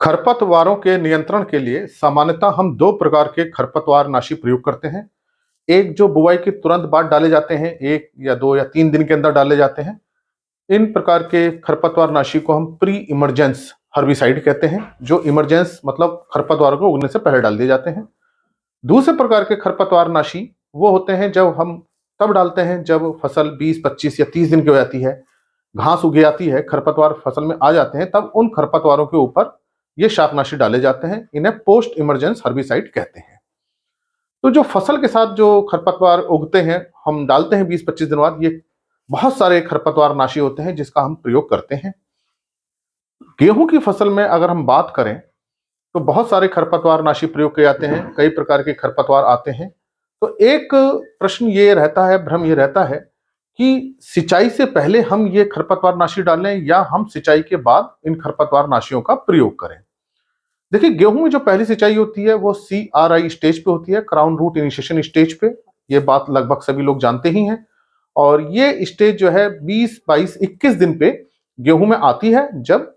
खरपतवारों के नियंत्रण के लिए सामान्यतः हम दो प्रकार के खरपतवार नाशी प्रयोग करते हैं। एक जो बुआई के तुरंत बाद डाले जाते हैं, 1 या 2 या 3 दिन के अंदर डाले जाते हैं। इन प्रकार के खरपतवार नाशी को हम प्री इमर्जेंस हर्बिसाइड कहते हैं, जो इमरजेंस मतलब खरपतवार को उगने से पहले डाल दिए जाते हैं। दूसरे प्रकार के खरपतवार नाशी वो होते हैं जब हम तब डालते हैं जब फसल 20, 25 या 30 दिन की हो जाती है, घास उग जाती है, खरपतवार फसल में आ जाते हैं, तब उन खरपतवारों के ऊपर ये शाकनाशी डाले जाते हैं। इन्हें पोस्ट इमरजेंस हर्बिसाइड कहते हैं। तो जो फसल के साथ जो खरपतवार उगते हैं, हम डालते हैं 20-25 दिन बाद, ये बहुत सारे खरपतवार नाशी होते हैं जिसका हम प्रयोग करते हैं। गेहूं की फसल में अगर हम बात करें तो बहुत सारे खरपतवार नाशी प्रयोग किए जाते हैं, कई प्रकार के खरपतवार आते हैं। तो एक प्रश्न ये रहता है, भ्रम ये रहता है कि सिंचाई से पहले हम ये खरपतवार नाशी डालें या हम सिंचाई के बाद इन खरपतवार नाशियों का प्रयोग करें। देखिए, गेहूं में जो पहली सिंचाई होती है वो CRI स्टेज पे होती है, क्राउन रूट इनिशिएशन स्टेज पे। ये बात लगभग सभी लोग जानते ही हैं। और ये स्टेज जो है 20, 22, 21 दिन पे गेहूं में आती है, जब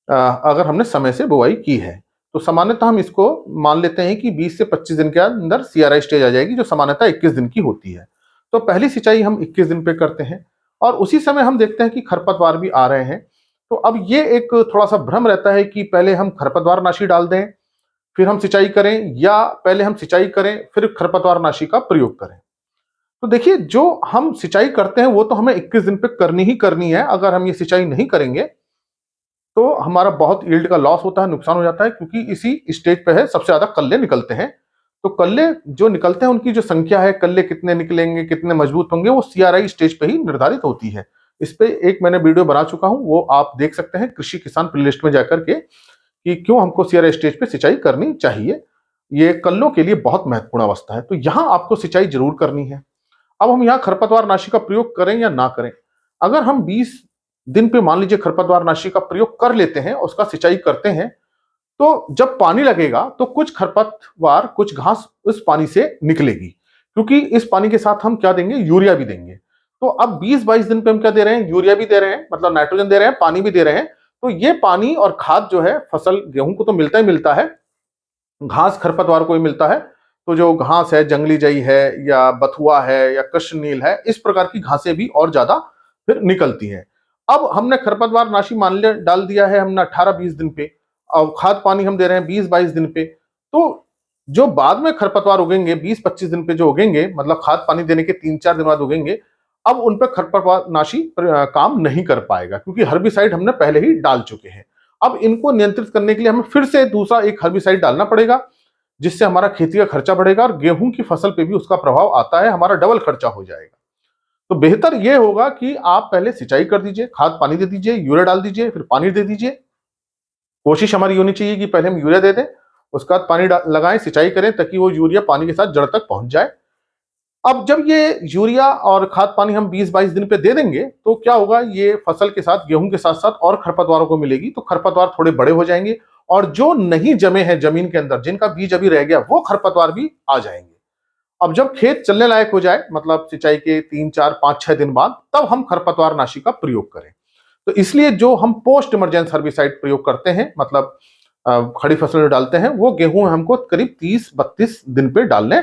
अगर हमने समय से बुआई की है। तो सामान्यतः हम इसको मान लेते हैं कि 20 से 25 दिन के अंदर CRI स्टेज आ जाएगी, जो सामान्यतः 21 दिन की होती है। तो पहली सिंचाई हम 21 दिन पे करते हैं और उसी समय हम देखते हैं कि खरपतवार भी आ रहे हैं। तो अब ये एक थोड़ा-सा भ्रम रहता है कि पहले हम खरपतवार नाशी डाल दें, फिर हम सिंचाई करें, या पहले हम सिंचाई करें, फिर खरपतवार नाशी का प्रयोग करें। तो देखिए, जो हम सिंचाई करते हैं वो तो हमें 21 दिन पे करनी ही करनी है। अगर हम ये सिंचाई नहीं करेंगे तो हमारा बहुत यील्ड का लॉस होता है, नुकसान हो जाता है, क्योंकि इसी स्टेज पे है सबसे ज्यादा कल्ले निकलते हैं। तो कल्ले जो निकलते हैं उनकी जो संख्या है, कल्ले कितने निकलेंगे, कितने मजबूत होंगे, वो CRI स्टेज पे ही निर्धारित होती है। इस पे एक मैंने वीडियो बना चुका हूं, वो आप देख सकते हैं कृषि किसान प्लेलिस्ट में जाकर के, कि क्यों हमको CRI स्टेज पे सिंचाई करनी चाहिए। ये कल्लों के लिए बहुत महत्वपूर्ण अवस्था है। तो यहाँ आपको सिंचाई जरूर करनी है। अब हम यहाँ खरपतवार नाशी का प्रयोग करें या ना करें, अगर हम 20 दिन पे मान लीजिए खरपतवार नाशी का प्रयोग कर लेते हैं, उसका सिंचाई करते हैं, तो जब पानी लगेगा तो कुछ खरपतवार, कुछ घास उस पानी से निकलेगी, क्योंकि इस पानी के साथ हम क्या देंगे, यूरिया भी देंगे। तो अब 20-22 दिन पे हम क्या दे रहे हैं, यूरिया भी दे रहे हैं, मतलब नाइट्रोजन दे रहे हैं, पानी भी दे रहे हैं। तो ये पानी और खाद जो है, फसल गेहूं को तो मिलता ही मिलता है, घास खरपतवार को ही मिलता है। तो जो घास है, जंगली जई है या बथुआ है या कृष्ण नील है, इस प्रकार की घासें भी और ज्यादा फिर निकलती हैं। अब हमने खरपतवार नाशी मान लिया, डाल दिया है हमने 18-20 दिन पे, अब खाद पानी हम दे रहे हैं 20-22 दिन पे। तो जो बाद में खरपतवार उगेंगे 20-25 दिन पे जो उगेंगे, मतलब खाद पानी देने के 3-4 दिन बाद उगेंगे, अब उन पे खरपतवार नाशी काम नहीं कर पाएगा, क्योंकि हर्बिसाइड हमने पहले ही डाल चुके हैं। अब इनको नियंत्रित करने के लिए हमें फिर से दूसरा एक हर्बिसाइड डालना पड़ेगा, जिससे हमारा खेती का खर्चा बढ़ेगा और गेहूं की फसल पे भी उसका प्रभाव आता है, हमारा डबल खर्चा हो जाएगा। तो बेहतर यह होगा कि आप पहले सिंचाई कर दीजिए, खाद पानी दे दीजिए, यूरिया डाल दीजिए, फिर पानी दे दीजिए। कोशिश हमारी होनी चाहिए कि पहले हम यूरिया दे दें, उसके बाद पानी लगाएं, सिंचाई करें, ताकि वो यूरिया पानी के साथ जड़ तक पहुंच जाए। अब जब ये यूरिया और खाद पानी हम 20-22 दिन पे दे देंगे, तो क्या होगा, ये फसल के साथ, गेहूं के साथ साथ और खरपतवारों को मिलेगी। तो खरपतवार थोड़े बड़े हो जाएंगे और जो नहीं जमे हैं जमीन के अंदर, जिनका बीज अभी रह गया, वो खरपतवार भी आ जाएंगे। अब जब खेत चलने लायक हो जाए, मतलब सिंचाई के 3-4-5-6 दिन बाद, तब हम खरपतवार नाशी का प्रयोग करें। तो इसलिए जो हम पोस्ट इमरजेंस हर्बिसाइड प्रयोग करते हैं, मतलब खड़ी फसल में डालते हैं, वो गेहूं में हमको करीब 30-32 दिन पे डालने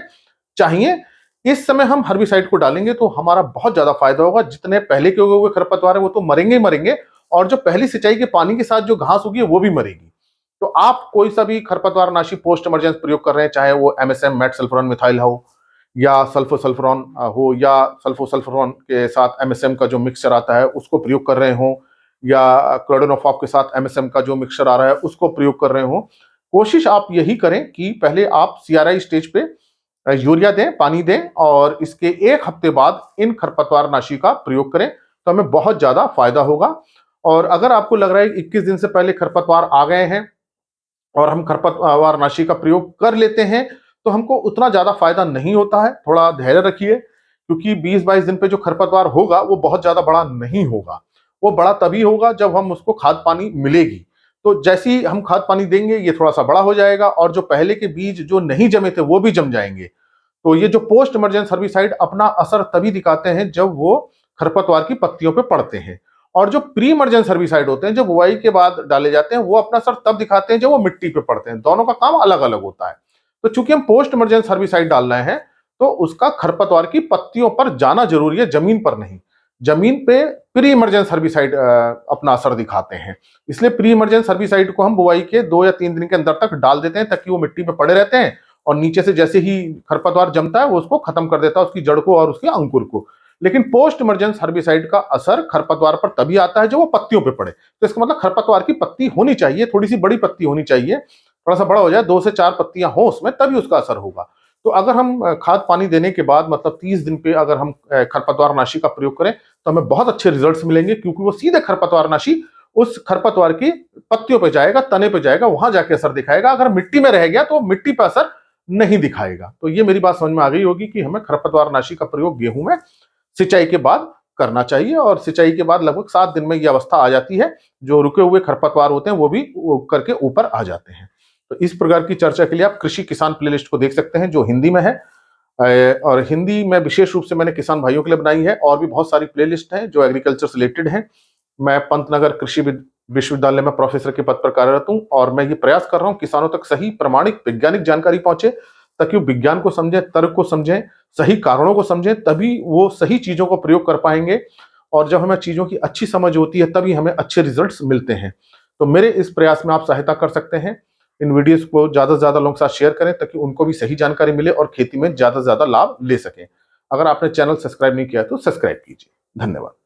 चाहिए। इस समय हम हर्बिसाइड को डालेंगे तो हमारा बहुत ज्यादा फायदा होगा। जितने पहले के उगे हुए खरपतवार है वो तो मरेंगे ही मरेंगे, और जो पहली सिंचाई के पानी के साथ जो घास उगी है वो भी मरेगी। तो आप कोई सा भी खरपतवार नाशी पोस्ट इमरजेंस प्रयोग कर रहे हैं, चाहे वो MSM मेट सल्फोरन मिथाइल हो, या सल्फोसल्फरॉन हो, या सल्फोसल्फरॉन के साथ MSM का जो मिक्सचर आता है उसको प्रयोग कर रहे हो, या क्लोरोनोफॉप के साथ MSM का जो मिक्सचर आ रहा है उसको प्रयोग कर रहे हो, कोशिश आप यही करें कि पहले आप CRI स्टेज पे यूरिया दें, पानी दें, और इसके 1 हफ्ते बाद इन खरपतवार नाशी का प्रयोग करें, तो हमें बहुत ज्यादा फायदा होगा। और अगर आपको लग रहा है 21 दिन से पहले खरपतवार आ गए हैं और हम खरपतवार नाशी का प्रयोग कर लेते हैं, तो हमको उतना ज्यादा फायदा नहीं होता है। थोड़ा धैर्य रखिए, क्योंकि 20-22 दिन पे जो खरपतवार होगा वो बहुत ज्यादा बड़ा नहीं होगा। वो बड़ा तभी होगा जब हम उसको खाद पानी मिलेगी। तो जैसे ही हम खाद पानी देंगे, ये थोड़ा सा बड़ा हो जाएगा, और जो पहले के बीज जो नहीं जमे थे वो भी जम जाएंगे। तो ये जो पोस्ट इमरजेंस हर्बिसाइड अपना असर तभी दिखाते हैं जब वो खरपतवार की पत्तियों पे पड़ते हैं। और जो प्री इमर्जेंस हर्बिसाइड होते हैं, जो बुआई के बाद डाले जाते हैं, वो अपना असर तब दिखाते हैं जब वो मिट्टी पे पड़ते हैं। दोनों का काम अलग अलग होता है। तो चूंकि हम पोस्ट इमरजेंस हर्बिसाइड डाल रहे हैं, तो उसका खरपतवार की पत्तियों पर जाना जरूरी है, जमीन पर नहीं। जमीन पे प्री इमरजेंस हर्बिसाइड अपना असर दिखाते हैं। इसलिए प्री इमरजेंस हर्बिसाइड को हम बुआई के 2 या 3 दिन के अंदर तक डाल देते हैं, ताकि वो मिट्टी पे पड़े रहते हैं और नीचे से जैसे ही खरपतवार जमता है वो उसको खत्म कर देता है, उसकी जड़ को और उसके अंकुर को। लेकिन पोस्ट इमरजेंस हर्बिसाइड का असर खरपतवार पर तभी आता है जब वो पत्तियों पे पड़े। तो इसका मतलब खरपतवार की पत्ती होनी चाहिए, थोड़ी सी बड़ी पत्ती होनी चाहिए, थोड़ा सा बड़ा हो जाए, 2 से 4 पत्तियां हो उसमें, तभी उसका असर होगा। तो अगर हम खाद पानी देने के बाद मतलब 30 दिन पे अगर हम खरपतवार नाशी का प्रयोग करें, तो हमें बहुत अच्छे रिजल्ट्स मिलेंगे, क्योंकि वो सीधे खरपतवार नाशी उस खरपतवार की पत्तियों पे जाएगा, तने पे जाएगा, वहां जाके असर दिखाएगा। अगर मिट्टी में रह गया तो मिट्टी पर असर नहीं दिखाएगा। तो ये मेरी बात समझ में आ गई होगी कि हमें खरपतवार नाशी का प्रयोग गेहूं में सिंचाई के बाद करना चाहिए, और सिंचाई के बाद लगभग 7 दिन में ये अवस्था आ जाती है, जो रुके हुए खरपतवार होते हैं वो भी करके ऊपर आ जाते हैं। तो इस प्रकार की चर्चा के लिए आप कृषि किसान प्लेलिस्ट को देख सकते हैं, जो हिंदी में है। और हिंदी में विशेष रूप से मैंने किसान भाइयों के लिए बनाई है, और भी बहुत सारी प्लेलिस्ट हैं जो एग्रीकल्चर से रिलेटेड हैं। मैं पंतनगर कृषि विश्वविद्यालय में प्रोफेसर के पद पर कार्यरत हूं, और मैं ये प्रयास कर रहा हूं किसानों तक सही प्रमाणिक वैज्ञानिक जानकारी पहुंचे, ताकि वो विज्ञान को समझें, तर्क को समझें, सही कारणों को समझें, तभी वो सही चीजों को प्रयोग कर पाएंगे। और जब हमें चीजों की अच्छी समझ होती है, तभी हमें अच्छे रिजल्ट्स मिलते हैं। तो मेरे इस प्रयास में आप सहायता कर सकते हैं। इन वीडियोस को ज्यादा से ज्यादा लोगों के साथ शेयर करें, ताकि उनको भी सही जानकारी मिले और खेती में ज्यादा से ज्यादा लाभ ले सकें। अगर आपने चैनल सब्सक्राइब नहीं किया तो सब्सक्राइब कीजिए। धन्यवाद।